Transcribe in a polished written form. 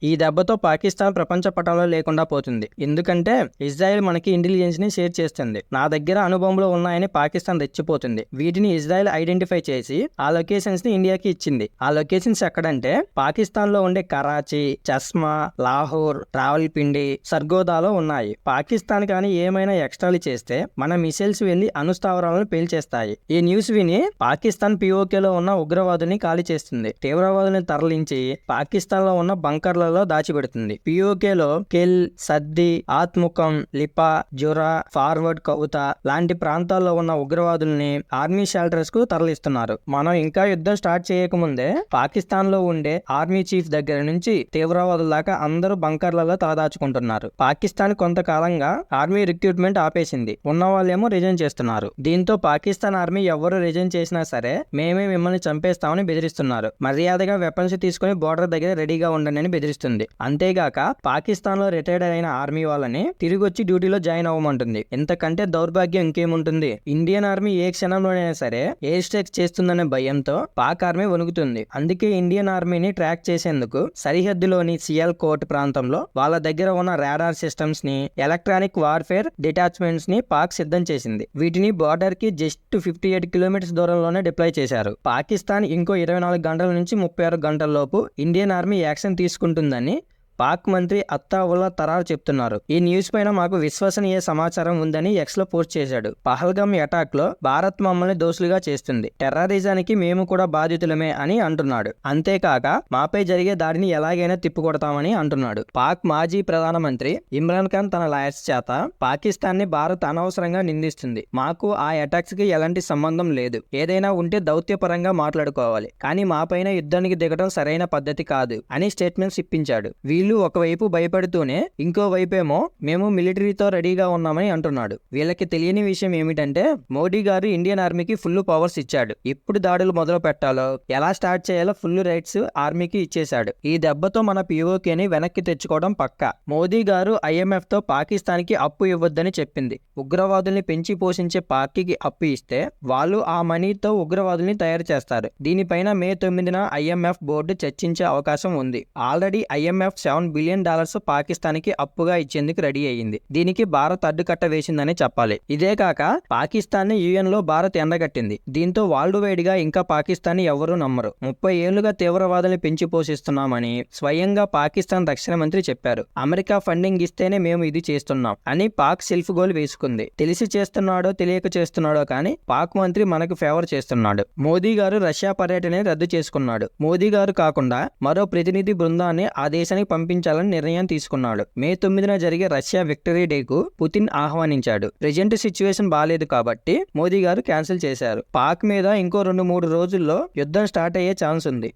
ఈ దెబ్బతో పాకిస్తాన్ ప్రపంచ పటంలో లేకుండా పోతుంది. ఎందుకంటే ఇజ్రాయెల్ మనకి ఇంటెలిజెన్స్ ని షేర్ చేస్తుంది. నా దగ్గర అణుబాంబులు ఉన్నాయని పాకిస్తాన్ రెచ్చిపోతుంది. వీటిని ఇజ్రాయెల్ ఐడెంటిఫై చేసి ఆ లొకేషన్స్ ని ఇండియాకి ఇచ్చింది. ఆ లొకేషన్స్ ఎక్కడంటే పాకిస్తాన్ లో ఉండే కరాచీ, చస్మా, లాహోర్, రావల్పిండి, సర్గోదాలో ఉన్నాయి. పాకిస్తాన్ కానీ ఏమైనా ఎక్స్ట్రాలు చేస్తే మన మిసైల్స్ వెళ్లి అణుస్థావరాలను పేల్చేస్తాయి. ఈ న్యూస్ విని పాకిస్తాన్ పిఓకేలో ఉన్న ఉగ్రవాదుల్ని ఖాళీ చేస్తుంది. తీవ్రవాదుల్ని తరలించి పాకిస్తాన్ లో ఉన్న బంకర్లలో దాచిపెడుతుంది. పిఓకేలో కెల్, సద్ది, ఆత్ముఖం, లిపా, జురా, ఫార్వర్డ్ కౌతా లాంటి ప్రాంతాల్లో ఉన్న ఉగ్రవాదుల్ని ఆర్మీ షెల్టర్స్ కు తరలిస్తున్నారు. మనం ఇంకా యుద్ధం స్టార్ట్ చేయకముందే పాకిస్తాన్ లో ఉండే ఆర్మీ చీఫ్ దగ్గర నుంచి తీవ్రవాదుల దాకా అందరూ బంకర్లలో తలదాచుకుంటున్నారు. పాకిస్తాన్ కొంతకాలంగా ఆర్మీ రిక్రూట్మెంట్ ఆపేసింది. ఉన్న వాళ్ళేమో రిజైన్ చేస్తున్నారు. దీంతో పాకిస్తాన్ ఆర్మీ ఎవరు రిజైన్ చేసినా సరే మేమే మిమ్మల్ని చంపేస్తామని బెదిరిస్తున్నారు. మర్యాదగా వెపన్స్ తీసుకుని బోర్డర్ దగ్గర రెడీగా ఉండండి అని బెదిరిస్తుంది. అంతేగాక పాకిస్తాన్ లో రిటైర్డ్ అయిన ఆర్మీ వాళ్ళని తిరిగి వచ్చి డ్యూటీలో జాయిన్ అవ్వమంటుంది. ఇంతకంటే దౌర్భాగ్యం ఇంకేముంటుంది? ఇండియన్ ఆర్మీ ఏ క్షణంలోనైనా సరే ఎయిర్ స్ట్రైక్ చేస్తుందనే భయంతో పాక్ ఆర్మీ వణుకుతుంది. అందుకే ఇండియన్ ఆర్మీని ట్రాక్ చేసేందుకు సరిహద్దులోని సియాల్కోట్ ప్రాంతంలో వాళ్ళ దగ్గర ఉన్న రాడార్ సిస్టమ్స్ ని, ఎలక్ట్రానిక్ వార్ఫేర్ డిటాచ్మెంట్స్ ని పాక్ సిద్ధం చేసింది. వీటిని బార్డర్ కి జస్ట్ 58 కిలోమీటర్స్ దూరంలోనే డిప్లాయ్ చేశారు. పాకిస్తాన్ ఇంకో 24 గంటల నుంచి 36 గంటల లోపు ఇండియన్ ఆర్మీ యాక్షన్ తీసుకుంటుందని పాక్ మంత్రి అత్తావుల్లా తరార్ చెప్తున్నారు. ఈ న్యూస్ పైన మాకు విశ్వసనీయ సమాచారం ఉందని ఎక్స్ లో పోస్ట్ చేశాడు. పహల్గామ్ అటాక్ లో భారత్ మమ్మల్ని దోషులుగా చేస్తుంది. టెర్రరిజానికి మేము కూడా బాధితులమే అని అంటున్నాడు. అంతేకాక మాపై జరిగే దాడిని ఎలాగైనా తిప్పికొడతామని అంటున్నాడు. పాక్ మాజీ ప్రధానమంత్రి ఇమ్రాన్ ఖాన్ తన లాయర్స్ చేత పాకిస్తాన్ ని భారత్ అనవసరంగా నిందిస్తుంది. మాకు ఆ అటాక్స్ కి ఎలాంటి సంబంధం లేదు. ఏదైనా ఉంటే దౌత్యపరంగా మాట్లాడుకోవాలి. కానీ మాపైన యుద్ధానికి దిగడం సరైన పద్ధతి కాదు అని స్టేట్మెంట్స్ ఇప్పించాడు. వీళ్ళు ఒకవైపు భయపడుతూనే ఇంకో వైపేమో మేము మిలిటరీతో రెడీగా ఉన్నామని అంటున్నాడు. వీళ్ళకి తెలియని విషయం ఏమిటంటే మోడీ గారు ఇండియన్ ఆర్మీకి ఫుల్ పవర్స్ ఇచ్చాడు. ఎప్పుడు దాడులు మొదలు పెట్టాలో, ఎలా స్టార్ట్ చేయాలో ఫుల్ రైట్స్ ఆర్మీకి ఇచ్చేశాడు. ఈ దెబ్బతో మన పిఓకేని వెనక్కి తెచ్చుకోవడం పక్కా. మోదీ గారు IMF తో పాకిస్తాన్ కి అప్పు ఇవ్వద్దని చెప్పింది. ఉగ్రవాదుల్ని పెంచి పోషించే పార్టీకి అప్పు ఇస్తే వాళ్ళు ఆ మనీతో ఉగ్రవాదుల్ని తయారు చేస్తారు. దీనిపైన మే 9న IMF బోర్డు చర్చించే అవకాశం ఉంది. ఆల్రెడీ IMF $7 బిలియన్ పాకిస్తాన్ కి అప్పుగా ఇచ్చేందుకు రెడీ అయ్యింది. దీనికి భారత్ అడ్డుకట్ట వేసిందని చెప్పాలి. ఇదే కాక పాకిస్తాన్ ని UN లో భారత్ ఎండగట్టింది. దీంతో వరల్డ్ వైడ్ గా ఇంకా పాకిస్తాన్ ని ఎవరూ నమ్మరు. 30 ఏళ్లుగా తీవ్రవాదుల్ని పెంచి పోషిస్తున్నామని స్వయంగా పాకిస్తాన్ రక్షణ మంత్రి చెప్పారు. అమెరికా ఫండింగ్ ఇస్తేనే మేము ఇది చేస్తున్నాం అని పాక్ సెల్ఫ్ గోల్ వేసుకుంది. తెలిసి చేస్తున్నాడో తెలియక చేస్తున్నాడో కానీ పాక్ మంత్రి మనకు ఫేవర్ చేస్తున్నాడు. మోదీ గారు రష్యా పర్యటనని రద్దు చేసుకున్నాడు. మోదీ గారు కాకుండా మరో ప్రతినిధి బృందాన్ని ఆ దేశానికి పంపించాలని నిర్ణయం తీసుకున్నాడు. మే 9న జరిగే రష్యా విక్టరీ డేకు పుతిన్ ఆహ్వానించాడు. ప్రెజెంట్ సిచ్యువేషన్ బాలేదు కాబట్టి మోదీ గారు క్యాన్సిల్ చేశారు. పాక్ మీద ఇంకో 2-3 రోజుల్లో యుద్ధం స్టార్ట్ అయ్యే ఛాన్స్ ఉంది.